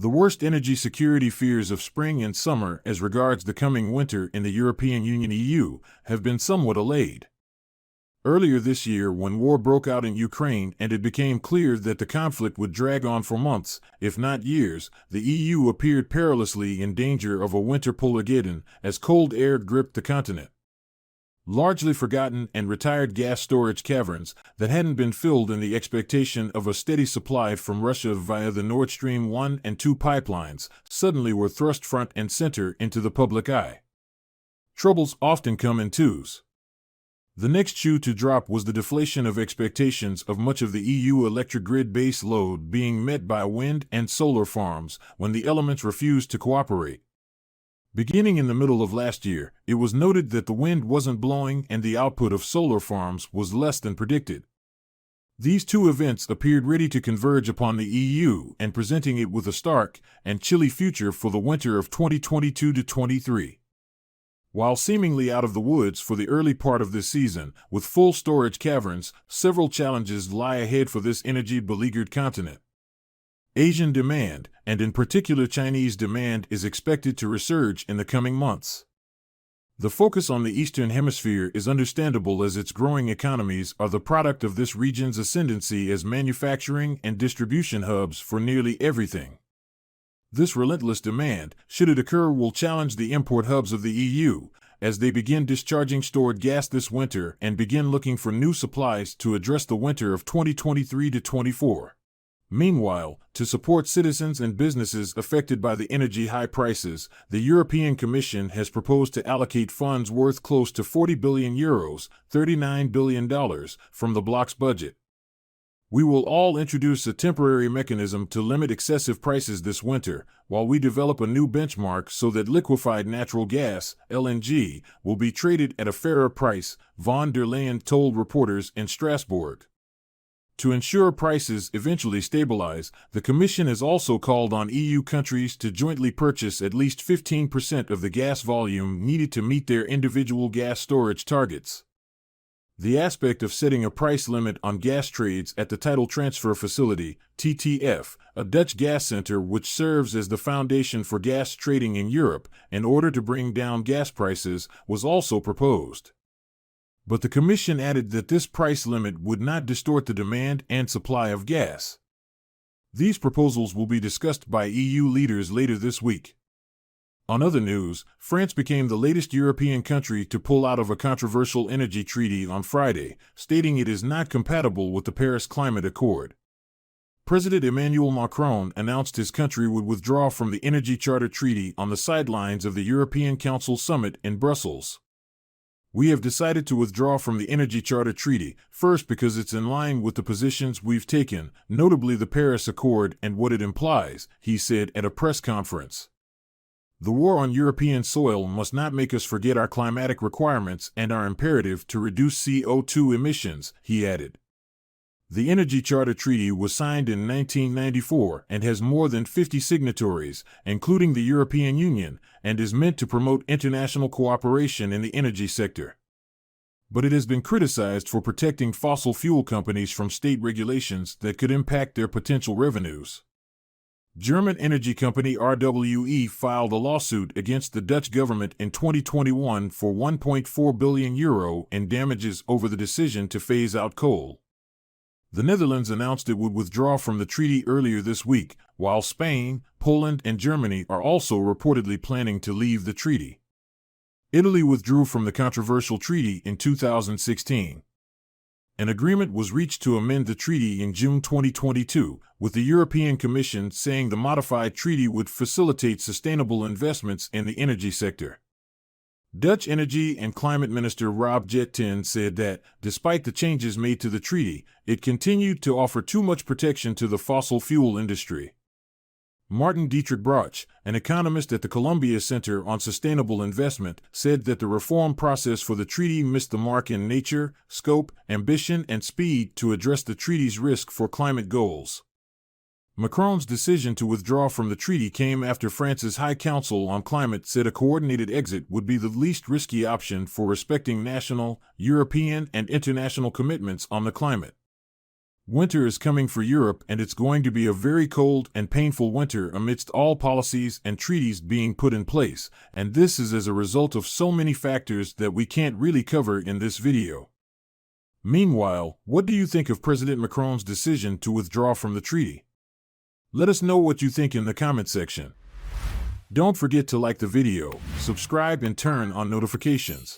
The worst energy security fears of spring and summer as regards the coming winter in the European Union (EU) have been somewhat allayed. Earlier this year, when war broke out in Ukraine and it became clear that the conflict would drag on for months, if not years, the EU appeared perilously in danger of a winter Polar-Geddon as cold air gripped the continent. Largely forgotten and retired gas storage caverns that hadn't been filled in the expectation of a steady supply from Russia via the Nordstream I and II pipelines suddenly were thrust front and center into the public eye. Troubles often come in twos. The next shoe to drop was the deflation of expectations of much of the EU electric grid base load being met by wind and solar farms when the elements refused to cooperate. Beginning in the middle of last year, it was noted that the wind wasn't blowing and the output of solar farms was less than predicted. These two events appeared ready to converge upon the EU and presenting it with a stark and chilly future for the winter of 2022-23. While seemingly out of the woods for the early part of this season, with full storage caverns, several challenges lie ahead for this energy-beleaguered continent. Asian demand, and in particular Chinese demand, is expected to resurge in the coming months. The focus on the Eastern Hemisphere is understandable as its growing economies are the product of this region's ascendancy as manufacturing and distribution hubs for nearly everything. This relentless demand, should it occur, will challenge the import hubs of the EU as they begin discharging stored gas this winter and begin looking for new supplies to address the winter of 2023-24. Meanwhile, to support citizens and businesses affected by the energy high prices, the European Commission has proposed to allocate funds worth close to €40 billion, $39 billion, from the bloc's budget. We will all introduce a temporary mechanism to limit excessive prices this winter, while we develop a new benchmark so that liquefied natural gas, LNG, will be traded at a fairer price, von der Leyen told reporters in Strasbourg. To ensure prices eventually stabilize, the Commission has also called on EU countries to jointly purchase at least 15% of the gas volume needed to meet their individual gas storage targets. The aspect of setting a price limit on gas trades at the Tidal Transfer Facility, TTF, a Dutch gas center which serves as the foundation for gas trading in Europe, in order to bring down gas prices, was also proposed. But the Commission added that this price limit would not distort the demand and supply of gas. These proposals will be discussed by EU leaders later this week. On other news, France became the latest European country to pull out of a controversial energy treaty on Friday, stating it is not compatible with the Paris Climate Accord. President Emmanuel Macron announced his country would withdraw from the Energy Charter Treaty on the sidelines of the European Council summit in Brussels. We have decided to withdraw from the Energy Charter Treaty, first because it's in line with the positions we've taken, notably the Paris Accord and what it implies, he said at a press conference. The war on European soil must not make us forget our climatic requirements and our imperative to reduce CO2 emissions, he added. The Energy Charter Treaty was signed in 1994 and has more than 50 signatories, including the European Union, and is meant to promote international cooperation in the energy sector. But it has been criticized for protecting fossil fuel companies from state regulations that could impact their potential revenues. German energy company RWE filed a lawsuit against the Dutch government in 2021 for €1.4 billion in damages over the decision to phase out coal. The Netherlands announced it would withdraw from the treaty earlier this week, while Spain, Poland, and Germany are also reportedly planning to leave the treaty. Italy withdrew from the controversial treaty in 2016. An agreement was reached to amend the treaty in June 2022, with the European Commission saying the modified treaty would facilitate sustainable investments in the energy sector. Dutch Energy and Climate Minister Rob Jetten said that, despite the changes made to the treaty, it continued to offer too much protection to the fossil fuel industry. Martin Dietrich Brauch, an economist at the Columbia Center on Sustainable Investment, said that the reform process for the treaty missed the mark in nature, scope, ambition, and speed to address the treaty's risk for climate goals. Macron's decision to withdraw from the treaty came after France's High Council on Climate said a coordinated exit would be the least risky option for respecting national, European, and international commitments on the climate. Winter is coming for Europe, and it's going to be a very cold and painful winter amidst all policies and treaties being put in place, and this is as a result of so many factors that we can't really cover in this video. Meanwhile, what do you think of President Macron's decision to withdraw from the treaty? Let us know what you think in the comment section. Don't forget to like the video, subscribe, and turn on notifications.